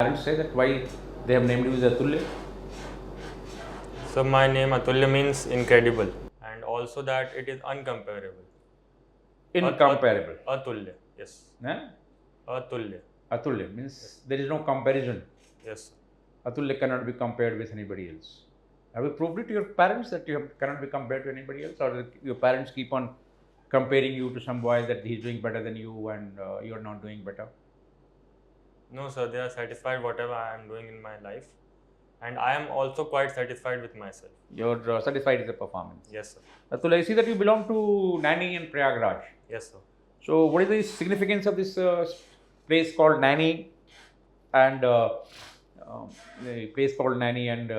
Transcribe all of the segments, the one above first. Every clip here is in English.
parents say that why they have named you as Atulya? So my name Atulya means incredible, and also that it is uncomparable. Incomparable. Atulya, yes. Eh? Atulya, Atulya means there is no comparison. yes. Atulya cannot be compared with anybody else. Have you proved it to your parents that cannot be compared to anybody else, or your parents keep on comparing you to some boy that he's doing better than you and you're not doing better? No, sir, they are satisfied whatever I am doing in my life, and I am also quite satisfied with myself. You're satisfied with the performance. Yes, sir. Atulya, I see that you belong to Nani and Prayagraj. Yes, sir. So, what is the significance of this place called Nani and the place called Nani and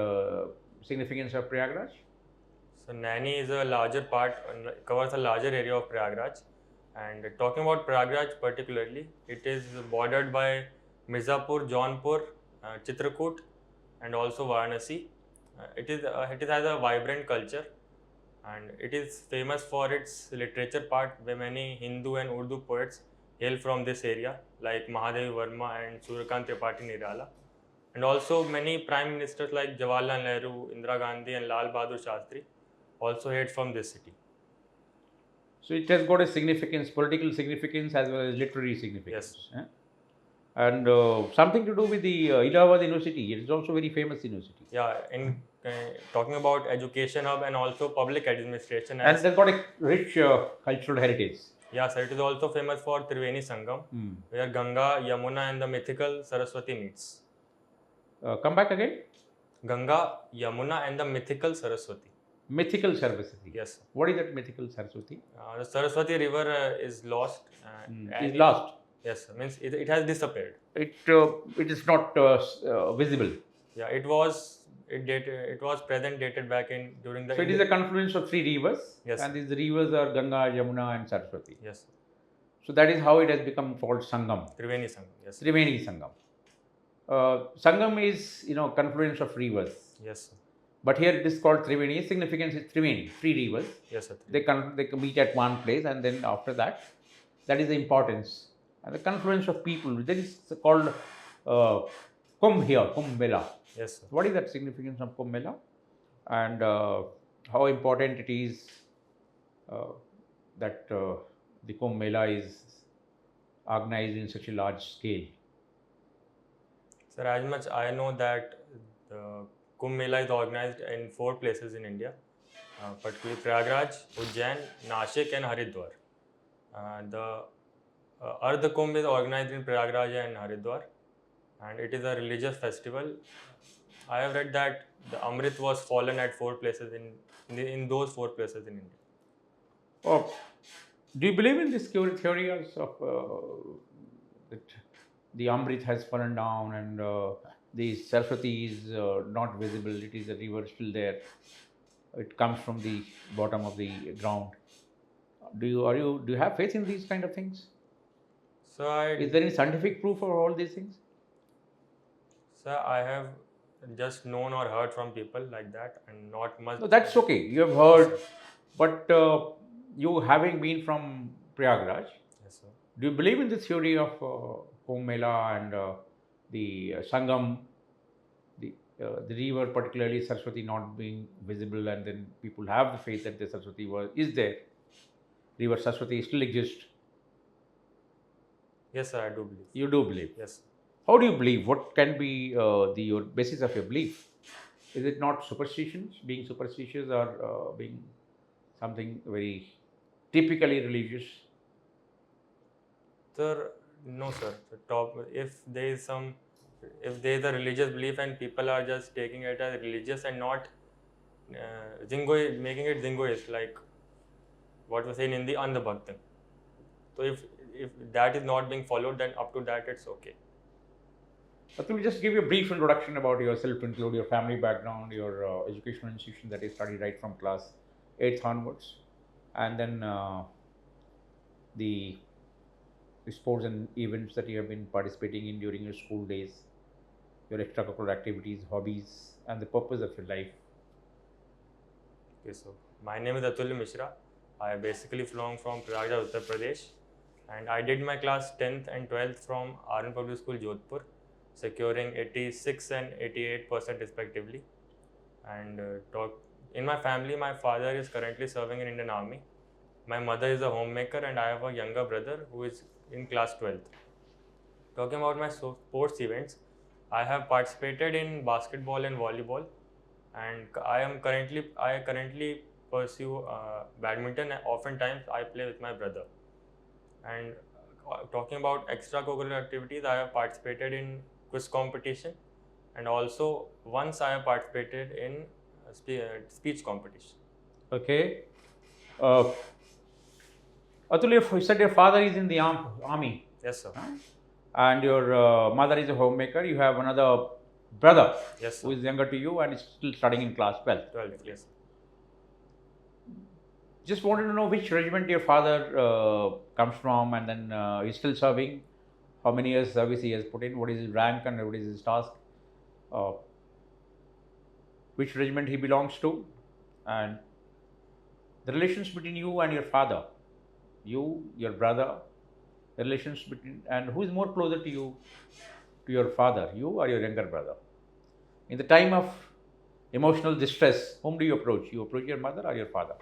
significance of Prayagraj? So Naini is a larger part, covers a larger area of Prayagraj. And talking about Prayagraj particularly, it is bordered by Mirzapur, Jaunpur, Chitrakoot, and also Varanasi. It has a vibrant culture, and it is famous for its literature part, where many Hindu and Urdu poets hail from this area, like Mahadevi Verma and Suryakant Tripathi Nirala. And also many prime ministers like Jawaharlal Nehru, Indira Gandhi, and Lal Bahadur Shastri also hailed from this city. So it has got a significance, political significance as well as literary significance. Yes. And something to do with the Allahabad University. It is also a very famous university. Yeah, in talking about education hub and also public administration. And it has got a rich cultural heritage. Yeah, sir. It is also famous for Triveni Sangam, where Ganga, Yamuna, and the mythical Saraswati meets. Come back again. Ganga, Yamuna, and the mythical Saraswati. Mythical Saraswati. Yes, sir. What is that mythical Saraswati? The Saraswati river is lost. Is lost. Yes, sir. Means it has disappeared. It is not visible. Yeah, it was present dated back in during the. So it is a confluence of three rivers. Yes. And these rivers are Ganga, Yamuna, and Saraswati. Yes, sir. So that is how it has become called Sangam. Triveni Sangam. Yes, sir. Triveni Sangam. Sangam is confluence of rivers. Yes, sir. But here it is called Triveni. Significance is Triveni, three rivers. Yes, sir. They can meet at one place, and then after that is the importance. And the confluence of people. That is called Kumbh here, Kumbh Mela. Yes, sir. What is that significance of Kumbh Mela? And how important it is that the Kumbh Mela is organized in such a large scale? Sir, as much I know that the Kumbh Mela is organized in 4 places in India, particularly Prayagraj, Ujjain, Nashik, and Haridwar. The Ardha Kumbh is organized in Prayagraj and Haridwar, and it is a religious festival. I have read that the Amrit was fallen at 4 places in those 4 places in India. Oh, do you believe in this theory of that the Amrit has fallen down and the Saraswati is not visible? It is a river still there. It comes from the bottom of the ground. Do you have faith in these kind of things? So Is there any scientific proof for all these things? Sir, I have just known or heard from people like that, and not much. No, that's okay. You have heard, but you having been from Prayagraj, Yes, sir. do you believe in the theory of Kumbh Mela and the Sangam, the river, particularly Saraswati not being visible, and then people have the faith that the Saraswati is there. River Saraswati still exists. Yes, sir, I do believe. You do believe. Yes. How do you believe? What can be your basis of your belief? Is it not superstitions, being superstitious, or being something very typically religious? Sir, no, sir. If there is a religious belief and people are just taking it as religious and not making it jingoist, like what we say in Hindi, andhabhaktan. So if that is not being followed, then up to that it's okay. Atul, just give you a brief introduction about yourself, to include your family background, your educational institution that you studied right from class 8th onwards, and then the sports and events that you have been participating in during your school days, your extracurricular activities, hobbies, and the purpose of your life. Okay, so my name is Atulya Mishra. I basically belong from Prayagraj, Uttar Pradesh, and I did my class 10th and 12th from RN Public School, Jodhpur. securing 86 and 88% respectively. And in my family, my father is currently serving in Indian Army. My mother is a homemaker, and I have a younger brother who is in class 12th. Talking about my sports events, I have participated in basketball and volleyball, and I currently pursue badminton. Oftentimes, I play with my brother. And talking about extracurricular activities, I have participated in quiz competition, and also once I have participated in speech competition. Okay. Uh, Atul, you said your father is in the army. Yes, sir. Huh? And your mother is a homemaker. You have another brother, yes, who is younger to you and is still studying in class 12. 12, yes. Just wanted to know which regiment your father comes from, and then he's still serving. How many years service he has put in? What is his rank and what is his task? Uh, which regiment he belongs to, and the relations between you and your father, your brother, the relations between, and who is more closer to you, to your father, you or your younger brother? In the time of emotional distress, whom do you approach? You approach your mother or your father?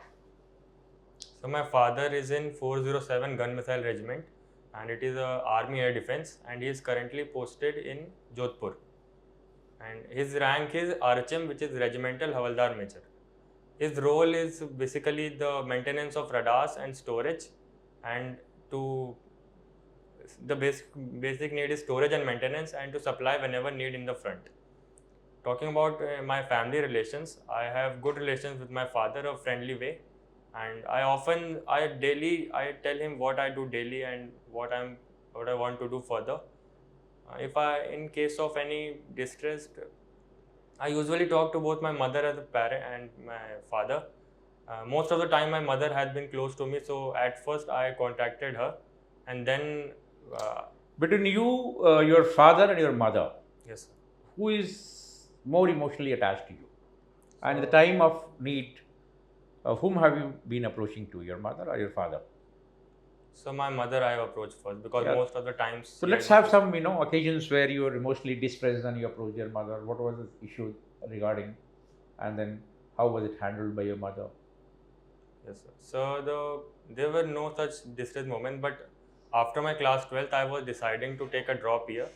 So my father is in 407 Gun Missile Regiment, and it is a Army Air Defense, and he is currently posted in Jodhpur. And his rank is RHM, which is Regimental Havaldar Major. His role is basically the maintenance of radars and storage, and the basic need is storage and maintenance, and to supply whenever need in the front. Talking about my family relations, I have good relations with my father, a friendly way, and I tell him what I do daily and what I want to do further. In case of any distress, I usually talk to both my mother as a parent and my father. Most of the time, my mother has been close to me, so at first I contacted her, and then Between you, your father, and your mother, yes, sir. who is more emotionally attached to you? And in the time of need, whom have you been approaching to, your mother or your father? So my mother I have approached first, because Yeah. most of the times. So let's have some, occasions where you are emotionally distressed and you approach your mother. What was the issue regarding, and then how was it handled by your mother? Yes, sir. So there were no such distress moment, but after my class 12th, I was deciding to take a drop year.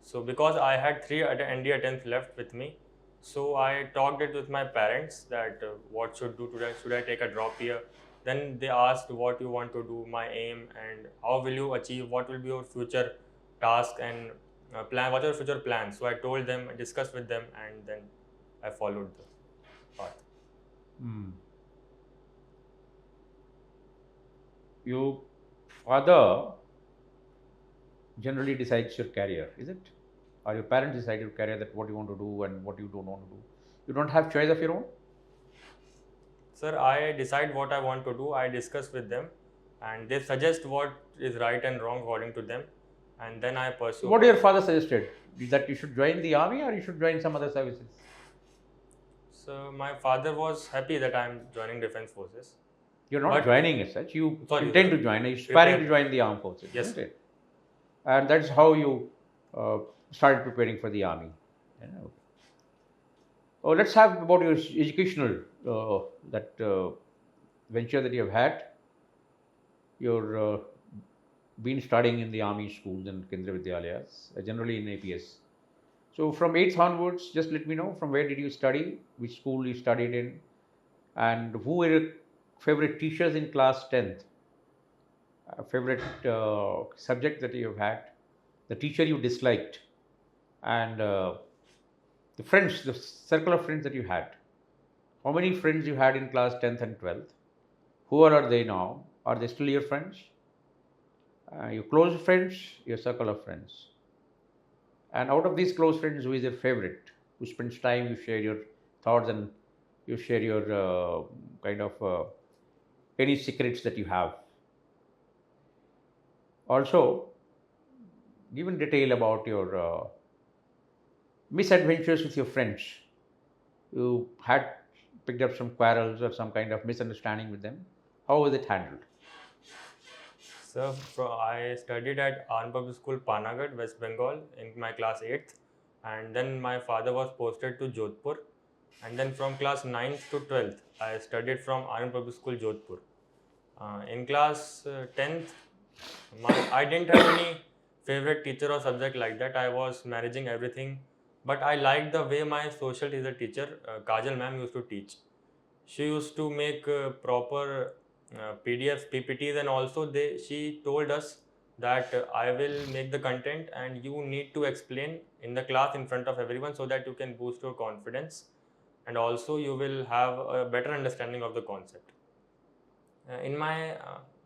So because I had 3 NDA attempts left with me, so I talked it with my parents that what should do today. Should I take a drop year? Then they asked what you want to do, my aim, and how will you achieve, what will be your future task and plan, what are your future plans. So I told them, I discussed with them, and then I followed the path. Your father generally decides your career, is it? Or your parents decide your career, that what you want to do and what you don't want to do? You don't have choice of your own? Sir, I decide what I want to do. I discuss with them, and they suggest what is right and wrong according to them, and then I pursue. What your father suggested? Is that you should join the army or you should join some other services? So my father was happy that I am joining defense forces. You're not joining as such. You Sorry, intend to join. You're aspiring to join the armed forces, yes, isn't it? And that's how you started preparing for the army. Oh, let's have about your educational venture that you have had. You're been studying in the army schools and Kendra Vidyalayas, generally in APS. So from 8th onwards, just let me know from where did you study, which school you studied in, and who were your favorite teachers in class 10th, favorite subject that you have had, the teacher you disliked, and the friends, the circle of friends that you had. How many friends you had in class 10th and 12th? Who are they now? Are they still your friends? Your close friends, your circle of friends. And out of these close friends, who is your favorite? Who spends time, you share your thoughts and you share your any secrets that you have. Also, give in detail about your misadventures with your friends. You had picked up some quarrels or some kind of misunderstanding with them. How was it handled? So I studied at Arm Public School, Panagarh, West Bengal in my class 8th, and then my father was posted to Jodhpur, and then from class 9th to 12th I studied from Arm Public School, Jodhpur. In class 10th, I didn't have any favorite teacher or subject like that. I was managing everything, but I liked the way my social teacher, Kajal ma'am, used to teach. She used to make proper PDFs, PPTs, and also she told us that I will make the content and you need to explain in the class in front of everyone so that you can boost your confidence and also you will have a better understanding of the concept. In my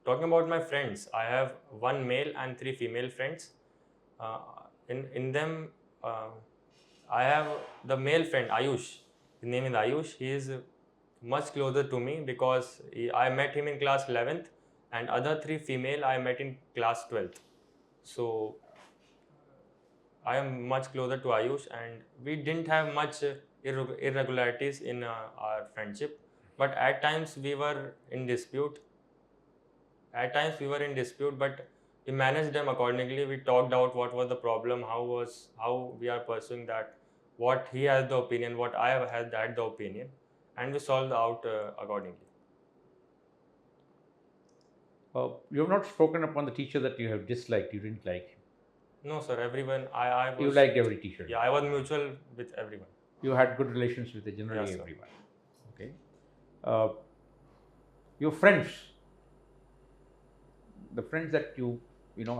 talking about my friends, I have one male and three female friends. Uh, in them, I have the male friend Ayush. His name is Ayush. He is much closer to me because I met him in class 11th, and other three female I met in class 12th. So I am much closer to Ayush, and we didn't have much irregularities in our friendship. But at times we were in dispute. But we managed them accordingly. We talked out what was the problem, how we are pursuing that, what he has the opinion, what I have had the opinion, and we solved out accordingly. You have not spoken upon the teacher that you have disliked, you didn't like him. No, sir. Everyone, I was. You liked every teacher. Yeah, I was mutual with everyone. You had good relations with generally Yes, sir. everyone. Okay. Your friends, the friends that you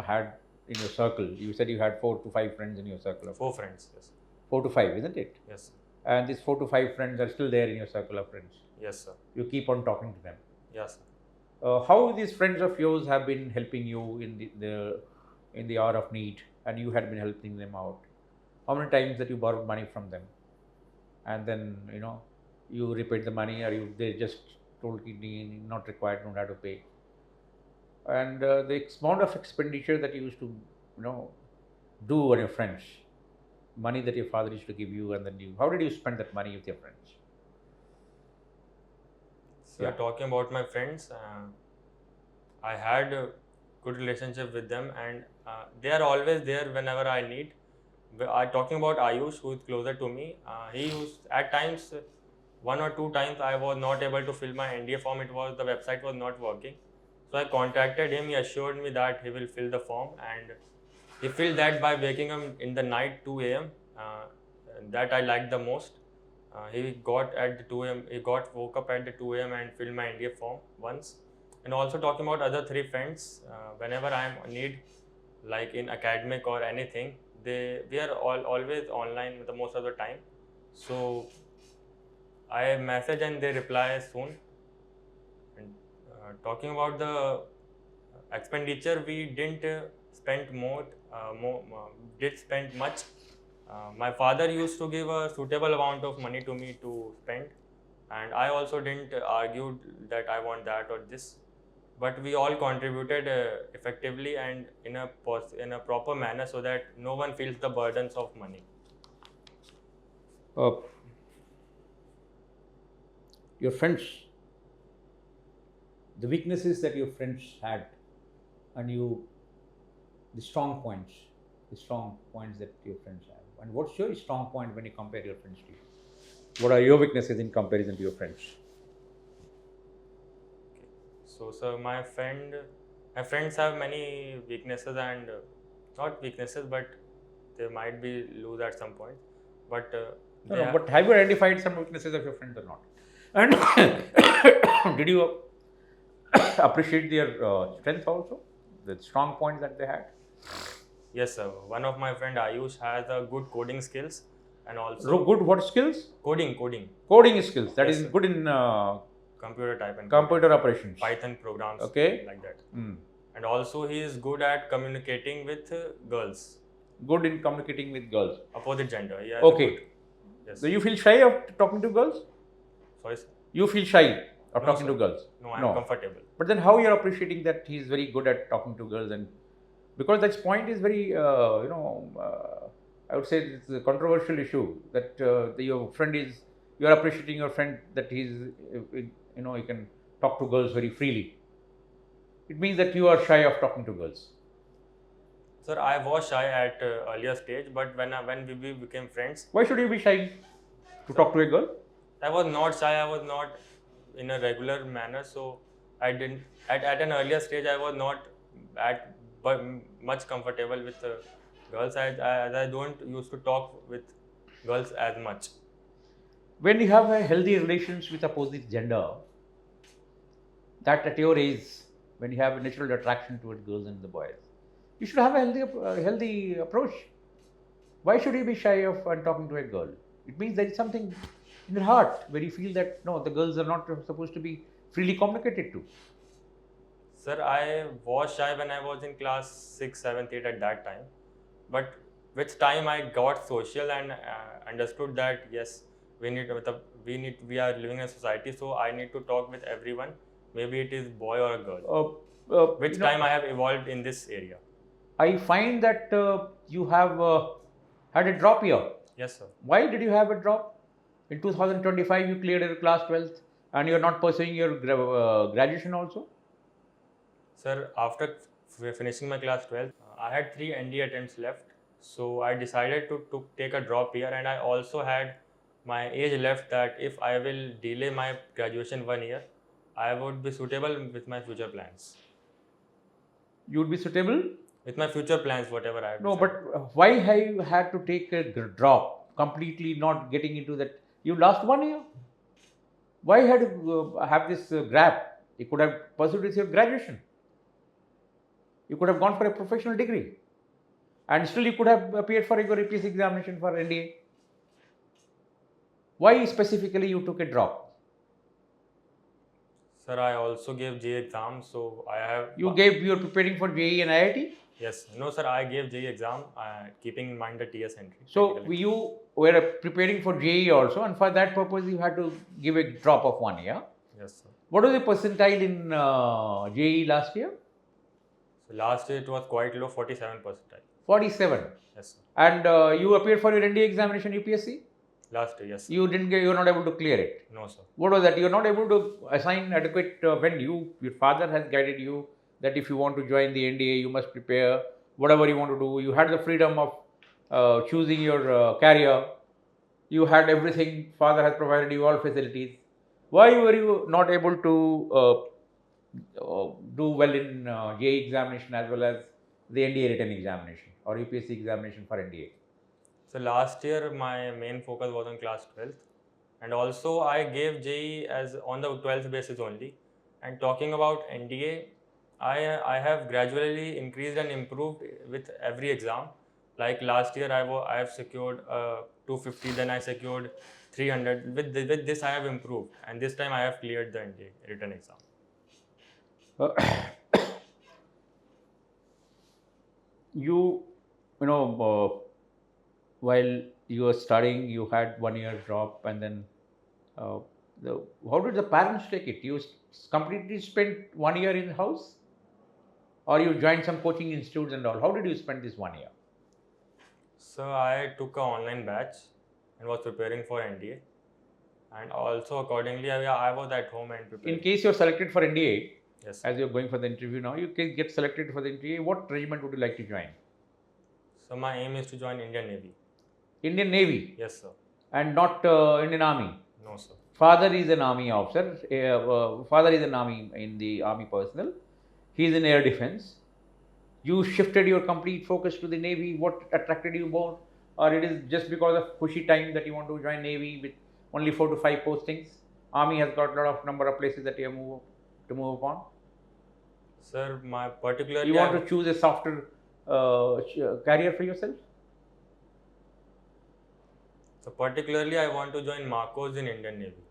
had in your circle. You said you had 4 to 5 friends in your circle. 4 friends. Yes. 4 to 5, isn't it? Yes. And these 4 to 5 friends are still there in your circle of friends. Yes, sir. You keep on talking to them. Yes, sir. How these friends of yours have been helping you in the hour of need, and you had been helping them out? How many times that you borrowed money from them, and then you repaid the money, or they just told you not required, don't have to pay? And the amount of expenditure that you used to do on your friends, money that your father used to give you, and then how did you spend that money with your friends? So Yeah. talking about my friends, I had a good relationship with them, and they are always there whenever I need. Talking about Ayush, who is closer to me, he used at times, 1 or 2 times I was not able to fill my NDA form. The website was not working. So I contacted him. He assured me that he will fill the form, and he filled that by waking up in the night 2 a.m. That I liked the most. He got at the 2 a.m. He woke up at the 2 a.m. and filled my NDA form once. And also talking about other 3 friends, whenever I am in need, like in academic or anything, we are always online the most of the time. So I message and they reply soon. And talking about the expenditure, we didn't spend did spend much. My father used to give a suitable amount of money to me to spend, and I also didn't argue that I want that or this, but we all contributed effectively and in a proper manner so that no one feels the burdens of money. Your friends, the weaknesses that your friends had, and the strong points that your friends have. And what's your strong point when you compare your friends to you? What are your weaknesses in comparison to your friends? So, sir, my friends have many weaknesses and not weaknesses, but they might be loose at some point. But But have you identified some weaknesses of your friends or not? And did you appreciate their strength also, the strong points that they had? Yes, sir. One of my friend Ayush has a good coding skills and also Good what skills? Coding Skills. That Yes, is sir. good in Computer type and computer operations. Python programs, Okay. like that. Mm. And also he is good at communicating with girls, Good in communicating with girls. opposite gender. Yeah. Okay. Good. Yes. So you feel shy of talking to girls? Sorry, sir. You feel shy of No, talking sir. to girls? No, I am comfortable. But then how you are appreciating that he is very good at talking to girls? And because that point is very, I would say it's a controversial issue that your friend is, you are appreciating your friend that he's, he can talk to girls very freely. it means that you are shy of talking to girls. Sir, I was shy at earlier stage, but when we became friends, Why should you be shy to talk to a girl? I was not shy. I was not in a regular manner, so I didn't. At an earlier stage, I was not at but much comfortable with girls. As I don't used to talk with girls as much. When you have a healthy relations with opposite gender, that at your age, when you have a natural attraction towards girls and the boys, you should have a healthy approach. Why should you be shy of talking to a girl? It means there is something in your heart where you feel that no, the girls are not supposed to be freely communicated to. Sir, I was shy when I was in class 6, 7th, 8 at that time. But with time, I got social and understood that yes, we are living in a society, so I need to talk with everyone. Maybe it is boy or a girl. With time, I have evolved in this area. I find that you have had a drop year. Yes, sir. Why did you have a drop? In 2025, you cleared your class 12th and you are not pursuing your graduation also? Sir, after finishing my class 12th, I had 3 NDA attempts left. So I decided to take a drop year, and I also had my age left that if I will delay my graduation 1 year, I would be suitable with my future plans. You would be suitable? With my future plans, whatever I have No, decided. but why have you had to take a drop, completely not getting into that? You lost 1 year. Why had you have this gap? You could have pursued with your graduation. You could have gone for a professional degree. And still you could have appeared for your APS examination for NDA. Why specifically you took a drop? Sir, I also gave JEE exam, so I have... You were preparing for JEE and IIT? Yes. No, sir, I gave JEE exam, keeping in mind the TS entry. So you were preparing for JEE also, and for that purpose you had to give a drop of 1 year. Yes, sir. What was the percentile in JEE last year? So last year it was quite low, 47 percentile. 47. Yes, sir. And you appeared for your NDA examination UPSC? Last year, yes, sir. You were not able to clear it? No, sir. What was that? You were not able to assign adequate, when your father has guided you that if you want to join the NDA, you must prepare whatever you want to do. You had the freedom of choosing your career. You had everything. Father has provided you all facilities. Why were you not able to do well in JEE examination as well as the NDA written examination or UPSC examination for NDA? So last year my main focus was on class 12th, and also I gave JEE as on the 12th basis only. And talking about NDA, I have gradually increased and improved with every exam. Like last year I have secured 250, then I secured 300. With this I have improved, and this time I have cleared the NDA written exam. While you were studying, you had 1 year drop, and then how did the parents take it? You completely spent 1 year in the house, or you joined some coaching institutes and all? How did you spend this 1 year? So I took an online batch and was preparing for NDA, and also accordingly I was at home and preparing. In case you're selected for NDA, yes, as you're going for the interview now, you can get selected for the NDA. What regiment would you like to join? So my aim is to join Indian Navy. Indian Navy? Yes, sir. And not Indian Army? No, sir. Father is an Army officer. Father is an Army in the Army personnel. He is in Air Defense. You shifted your complete focus to the Navy. What attracted you more? Or it is just because of cushy time that you want to join Navy with only 4 to 5 postings? Army has got a lot of number of places that you move upon. Sir, my particularly... You want to choose a softer career for yourself? So particularly I want to join Marcos in Indian Navy.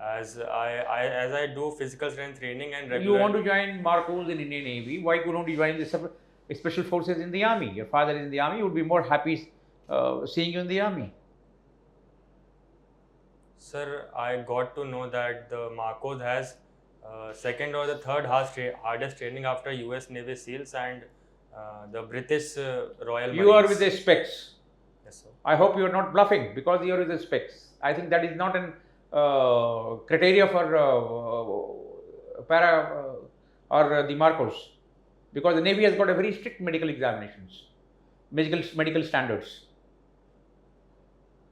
As I do physical strength training and regular... You want to join Marcos in Indian Navy. Why couldn't you join the Special Forces in the Army? Your father is in the Army. You would be more happy seeing you in the Army. Sir, I got to know that the Marcos has second or the third hardest training after US Navy SEALs and the British Royal Marines. You are with the specs. Yes, sir. I hope you are not bluffing because you are with the specs. I think that is not an criteria for or the Marcos? Because the Navy has got a very strict medical examinations, medical standards.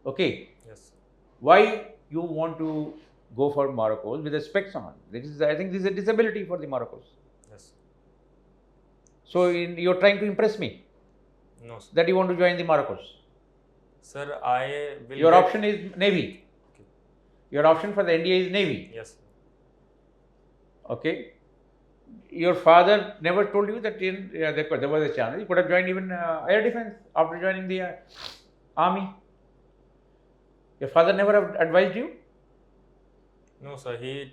Okay. Yes. Why you want to go for Marcos with the specs on? I think this is a disability for the Marcos. Yes. So you're trying to impress me No, sir. that you want to join the Marcos. Sir, I will. Your option is Navy. Okay. Your option for the NDA is Navy. Yes. Okay. Your father never told you that there was a chance. You could have joined even air defense after joining the army. Your father never advised you? No, sir. He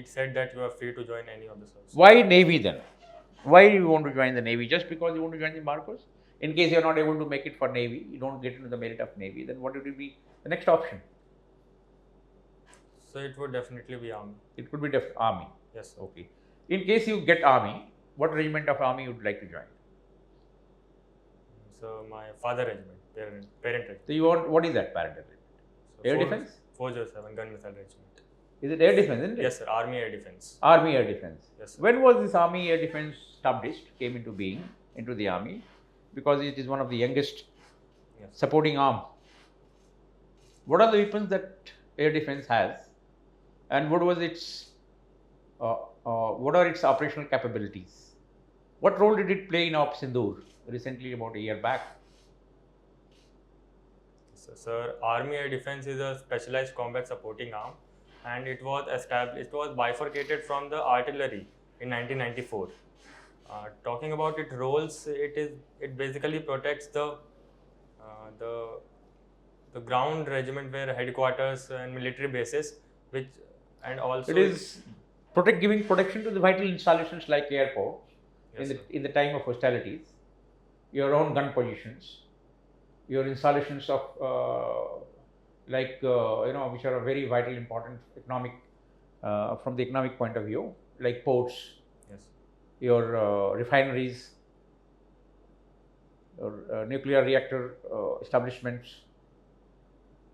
said that you are free to join any of the services. Why Navy then? Why you want to join the Navy? Just because you want to join the Marcos? In case you are not able to make it for Navy, you don't get into the merit of Navy, then what would be the next option? So it would definitely be Army. It could be Army. Yes, sir. Okay. In case you get Army, what regiment of Army you would like to join? So my father regiment, parent regiment. So you want, what is that parent regiment? So Air Defense? 407 Gun Missile Regiment. Is it Air Defense, isn't it? Yes, sir. Army Air Defense. Army Air Defense. Yes, sir. When was this Army Air Defense established, came into being, into the Army? Because it is one of the youngest supporting arm. What are the weapons that Air Defense has, and what was its, what are its operational capabilities? What role did it play in Op Sindoor recently, about a year back? So, sir, Army Air Defense is a specialized combat supporting arm, and it was established. It was bifurcated from the artillery in 1994. Talking about its roles, it basically protects the ground regiment, where headquarters and military bases, and also it is giving protection to the vital installations like airports. Yes, in the time of hostilities, your own gun positions, your installations of which are very vital, important economic from the economic point of view, like ports. Yes. Your refineries, or nuclear reactor establishments.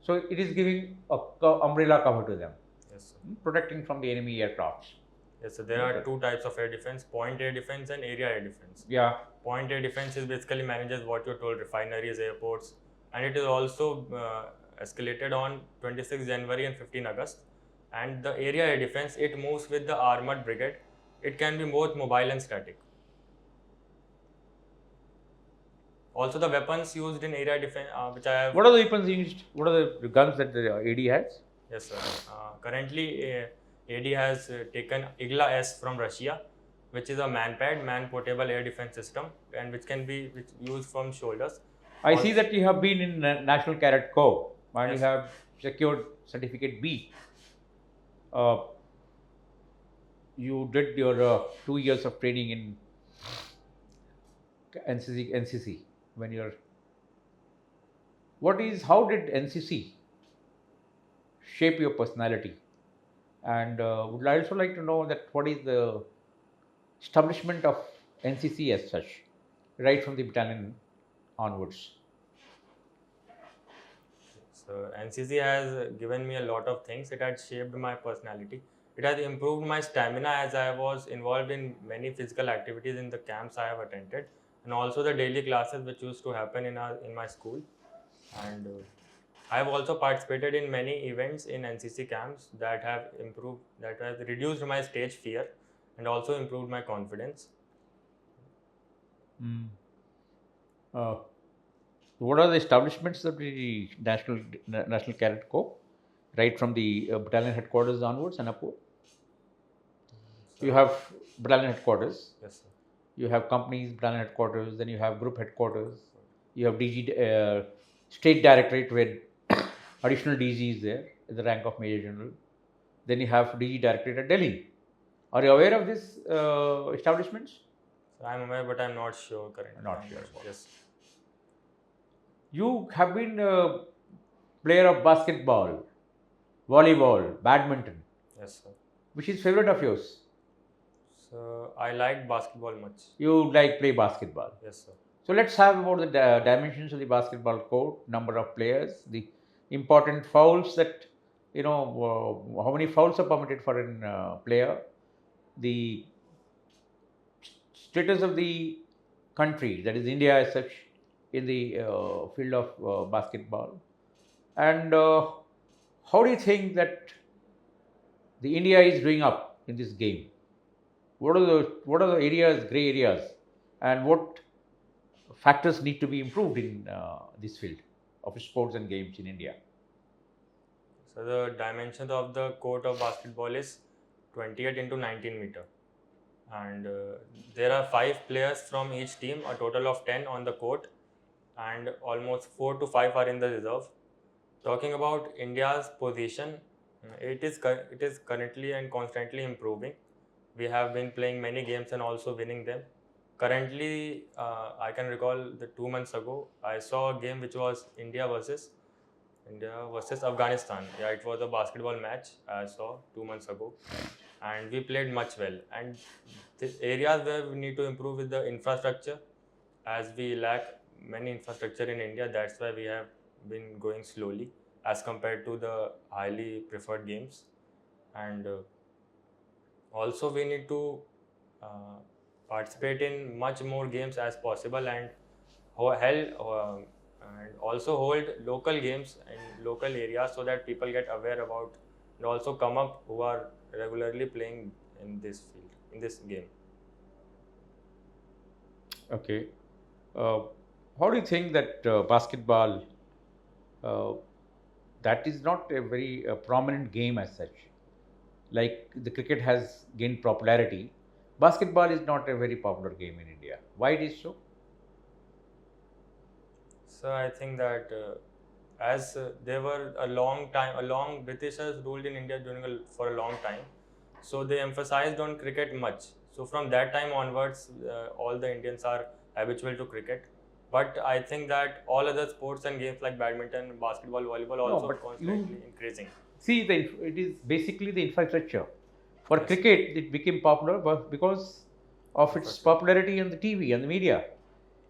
So it is giving a umbrella cover to them. Yes, sir. Protecting from the enemy aircrafts. Yes, so there are two types of air defense: point air defense and area air defense. Yeah. Point air defense is basically manages what you told, refineries, airports, and it is also escalated on 26 January and 15 August. And the area air defense, it moves with the armored brigade. It can be both mobile and static. Also, the weapons used in area defense, which I have. What are the weapons used? What are the guns that the AD has? Yes, sir. Currently, AD has taken Igla S from Russia, which is a man portable air defense system, and which can be used from shoulders. I see that you have been in National Cadet Corps, and yes, you have secured Certificate B. You did your 2 years of training in NCC when you're. How did NCC shape your personality? And would I also like to know that what is the establishment of NCC as such, right from the battalion onwards? So NCC has given me a lot of things. It had shaped my personality. It has improved my stamina, as I was involved in many physical activities in the camps I have attended, and also the daily classes which used to happen in my school. And I have also participated in many events in NCC camps that have reduced my stage fear and also improved my confidence. What are the establishments of the National Cadet Corps, right from the battalion headquarters onwards and upward? You have battalion headquarters. Yes, sir. You have companies, battalion headquarters. Then you have group headquarters. You have DG, State Directorate, where additional DG is there in the rank of Major General. Then you have DG Directorate at Delhi. Are you aware of these establishments? I am aware, but I am not sure currently. Not sure. Yes. You have been a player of basketball, volleyball, badminton. Yes, sir. Which is favorite of yours? So I like basketball much. You like play basketball? Yes, sir. So let's have about the dimensions of the basketball court, number of players, the important fouls how many fouls are permitted for a player, the status of the country, that is India as such, in the field of basketball, and how do you think that the India is doing up in this game? What are the areas, gray areas, and what factors need to be improved in this field of sports and games in India? So the dimensions of the court of basketball is 28 into 19 meter, and there are 5 players from each team, a total of 10 on the court, and almost 4 to 5 are in the reserve. Talking about India's position, it is currently and constantly improving. We have been playing many games and also winning them. Currently, I can recall the 2 months ago, I saw a game which was India versus Afghanistan. Yeah, it was a basketball match I saw 2 months ago, and we played much well. And the areas where we need to improve is the infrastructure, as we lack many infrastructure in India. That's why we have been going slowly as compared to the highly preferred games. And also we need to uh, participate in much more games as possible, and and also hold local games in local areas so that people get aware about and also come up who are regularly playing in this field, in this game. Okay. Uh, how do you think that basketball, uh, that is not a very prominent game as such? Like the cricket has gained popularity, basketball is not a very popular game in India. Why it is so? So I think that as there were a long Britishers ruled in India for a long time, so they emphasized on cricket much. So from that time onwards, all the Indians are habitual to cricket. But I think that all other sports and games like badminton, basketball, volleyball No, also but constantly you increasing. see, it is basically the infrastructure. For Yes. cricket, it became popular because of its Infrastructure. popularity in the TV and the media.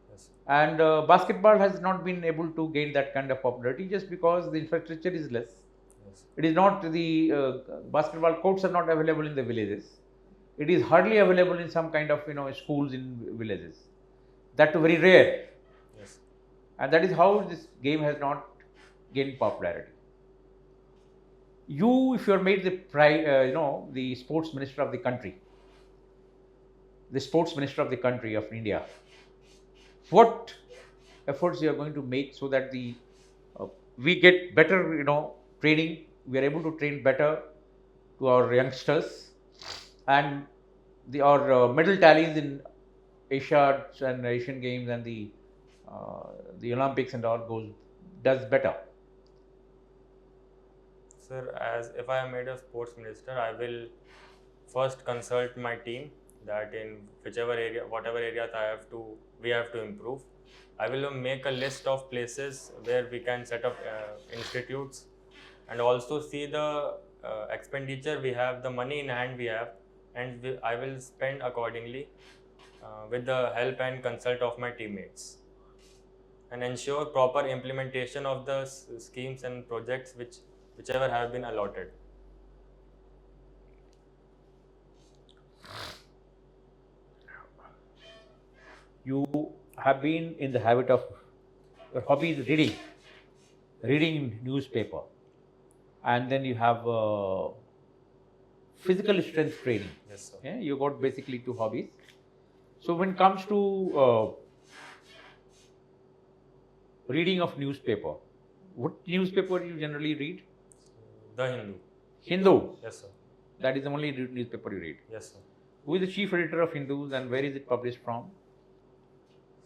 Yes. And basketball has not been able to gain that kind of popularity just because the infrastructure is less. Yes. It is not the basketball courts are not available in the villages. It is hardly available in some kind of schools in villages. That too very rare, Yes. and that is how this game has not gained popularity. You, if you are made the sports minister of the country, the sports minister of the country of India, what efforts you are going to make so that the we get better training, we are able to train better to our youngsters, and our medal tallies in Asia and Asian Games and the Olympics and all does better. Sir, as if I am made a sports minister, I will first consult my team that in whatever areas we have to improve. I will make a list of places where we can set up institutes, and also see the expenditure we have, the money in hand we have, and I will spend accordingly with the help and consult of my teammates, and ensure proper implementation of the schemes and projects whichever have been allotted. You have been in the habit of, your hobby is reading newspaper, and then you have physical strength training. Yes, sir. Yeah, you got basically two hobbies. So when it comes to reading of newspaper, what newspaper you generally read? The Hindu. Hindu. Yes, sir. That is the only newspaper you read. Yes, sir. Who is the chief editor of Hindus and where is it published from?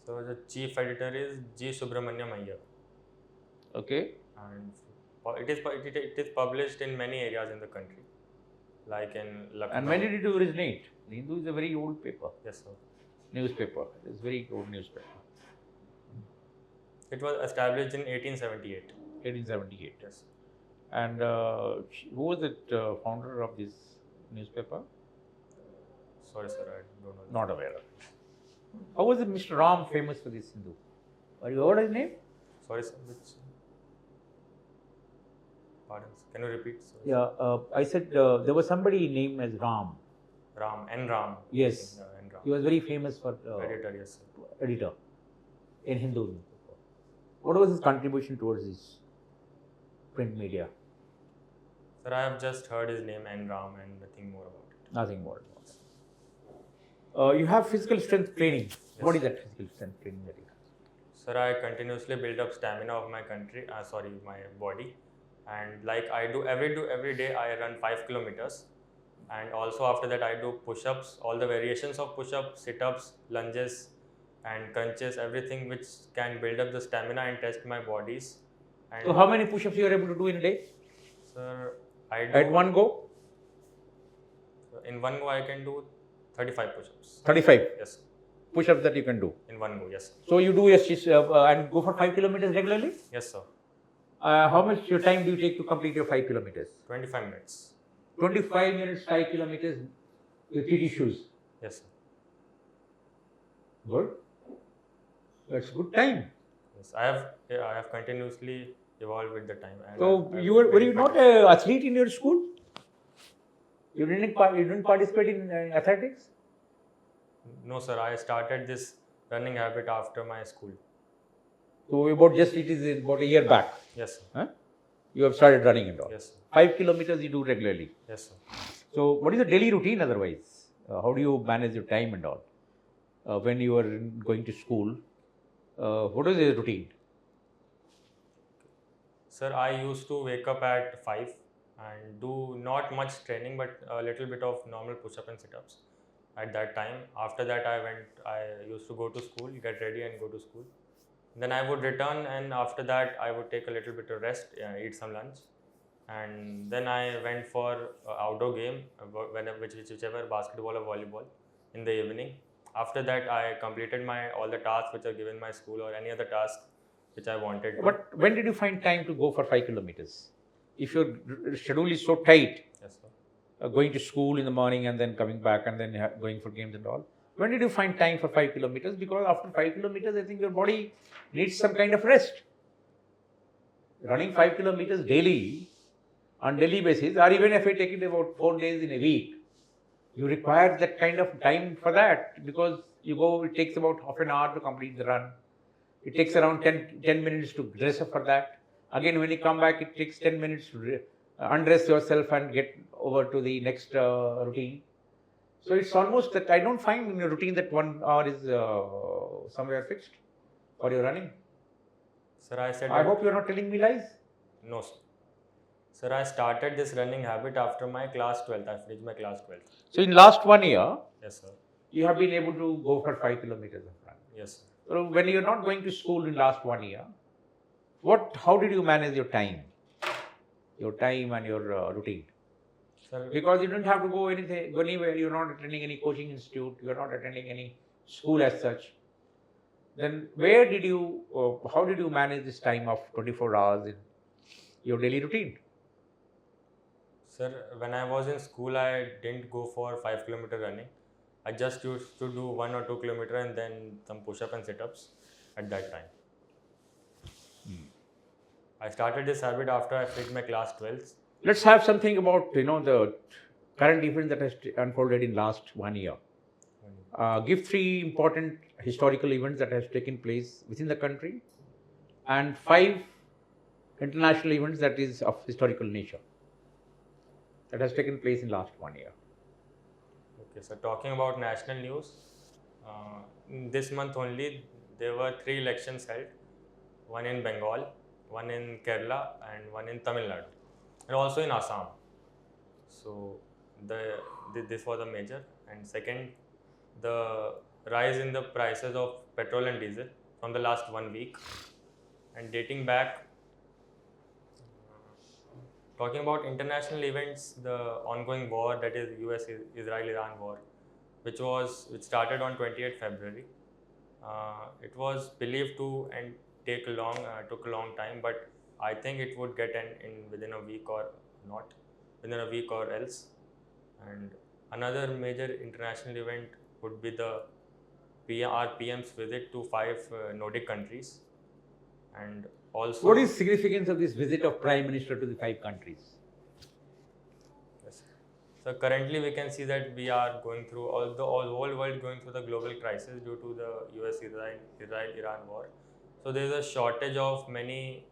So the chief editor is G. Subramaniam Iyer, Okay. and it is published in many areas in the country, like in Lucknow. And when did it originate? The Hindu is a very old paper. Yes, sir. Newspaper. It is very old newspaper. It was established in 1878. 1878. Yes. And who was the founder of this newspaper? Sorry, sir, I don't know. Not aware of it. How was it Mr. Ram famous for this Hindu? Are you heard his name? Sorry, sir. Pardon. Can you repeat? Sorry. Yeah, I said there was somebody named as Ram. Ram. Yes. N. Ram. He was very famous for Editor, yes, sir. editor in Hindu newspaper. What was his contribution towards this print media? Sir, I have just heard his name, N. Ram, and nothing more about it. Nothing more. You have physical strength training. Yes. What is that physical strength training that you have? Sir, I continuously build up stamina of my my body, and like I do every day, I run 5 kilometers, and also after that I do push-ups, all the variations of push-ups, sit-ups, lunges, and crunches, everything which can build up the stamina and test my bodies. And So, how many push-ups you are able to do in a day? sir, I do At one go? in one go I can do 35 push-ups. 35 Yes, sir. push-ups that you can do. In one go, yes, sir. So, you do and go for 5 kilometers regularly? Yes, sir. How much your time do you take to complete your 5 kilometers? 25 minutes. 25 minutes, 5 kilometers with TT shoes. Yes, sir. Good. That's good time. Yes, I have continuously evolved with the time. And So, I've were you been not an athlete in your school? You didn't participate in athletics? No, sir. I started this running habit after my school. So, it is about a year back. Yes, sir. Huh? You have started running and all. Yes, sir. 5 kilometers you do regularly. Yes, sir. So, what is the daily routine otherwise? How do you manage your time and all? When you are going to school, what is your routine? Sir, I used to wake up at 5 and do not much training, but a little bit of normal push-up and sit-ups at that time. After that, I used to go to school, get ready and go to school. Then I would return, and after that, I would take a little bit of rest, eat some lunch. And then I went for outdoor game, whichever, basketball or volleyball in the evening. After that, I completed all the tasks which are given my school or any other task which I wanted to. But when did you find time to go for 5 kilometers? If your schedule is so tight, Yes, sir. going to school in the morning and then coming back and then going for games and all, when did you find time for 5 kilometers? Because after 5 kilometers, I think your body needs some kind of rest. Running 5 kilometers daily, on daily basis, or even if I take it about 4 days in a week, you require that kind of time for that, because it takes about half an hour to complete the run. It takes around 10 minutes to dress up for that. Again, when you come back, it takes 10 minutes to undress yourself and get over to the next routine. So it's almost that I don't find in your routine that 1 hour is somewhere fixed for your running. Sir, I said I hope you're not telling me lies. no, sir. Sir, I started this running habit after my class 12th. I finished my class 12th. So in last 1 year, Yes, sir. you have been able to go for 5 kilometers of run. Yes, sir. So when you're not going to school in last 1 year, how did you manage your time? Your time and your routine? Sir, Because you don't have to go anywhere, you're not attending any coaching institute, you're not attending any school as such. Then how did you manage this time of 24 hours in your daily routine? Sir, when I was in school, I didn't go for 5 kilometer running. I just used to do 1 or 2 kilometer and then some push-up and sit-ups at that time. I started this habit after I finished my class 12th. Let's have something about the current events that has unfolded in last 1 year. Give 3 important historical events that has taken place within the country and 5 international events that is of historical nature that has taken place in last 1 year. Okay, so talking about national news, this month only there were 3 elections held, one in Bengal, one in Kerala and one in Tamil Nadu, and also in Assam. So this was a major. And second, the rise in the prices of petrol and diesel from the last 1 week. And dating back, talking about international events, the ongoing war, that is US-Israel-Iran war, which started on 28th February. It was believed to took a long time, but I think it would get end within a week or not, within a week or else. And another major international event would be our PM's visit to 5 Nordic countries. And also, what is significance of this visit of Prime Minister to the 5 countries? Yes. So currently we can see that we are going through the whole world going through the global crisis due to the US-Iran war. So there is a shortage of many.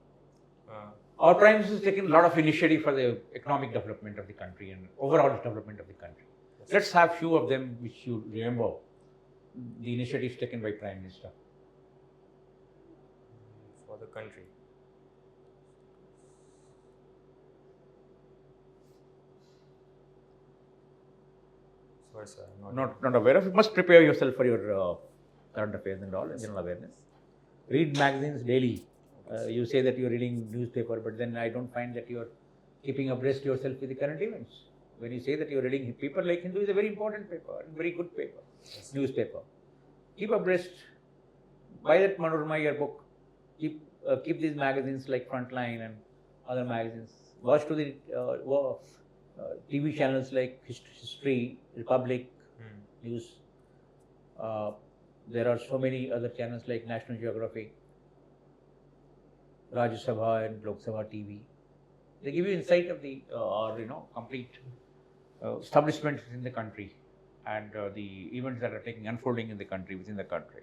Our Prime Minister has taken a lot of initiative for the economic development of the country and overall development of the country. Let's have few of them which you remember, the initiatives taken by Prime Minister. For the country. Sorry, sir, I'm Not aware of. You must prepare yourself for your current affairs and all, and general awareness. Read magazines daily. You say that you're reading newspaper, but then I don't find that you're keeping abreast yourself with the current events. When you say that you're reading, paper like Hindu is a very important paper, and very good paper, newspaper. Keep abreast. Buy that Manorama yearbook. Keep these magazines like Frontline and other magazines. Watch to the TV channels like History, Republic, News. There are so many other channels like National Geography, Rajya Sabha and Lok Sabha TV. They give you insight of the complete establishments in the country and the events that are unfolding in the country, within the country.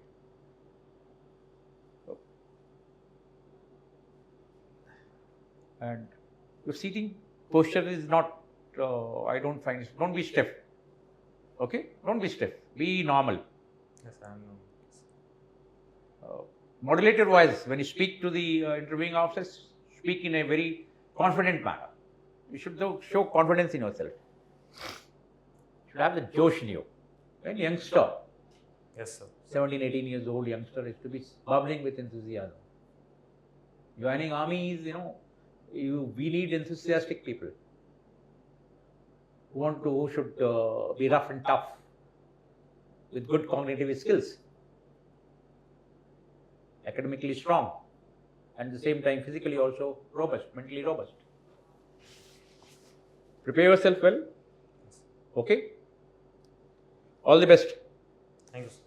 And your seating posture is not, I don't find it, don't be stiff. Okay? Don't be stiff. Be normal. Yes, I am normal. Modulated voice, when you speak to the interviewing officers, speak in a very confident manner. You should show confidence in yourself. You should have the josh in you. When youngster, Yes, sir. 17, 18 years old youngster is to be bubbling with enthusiasm. Joining army is, we need enthusiastic people who should be rough and tough with good cognitive skills, academically strong, and at the same time physically also robust, mentally robust. Prepare yourself well. Okay? All the best. Thank you, sir.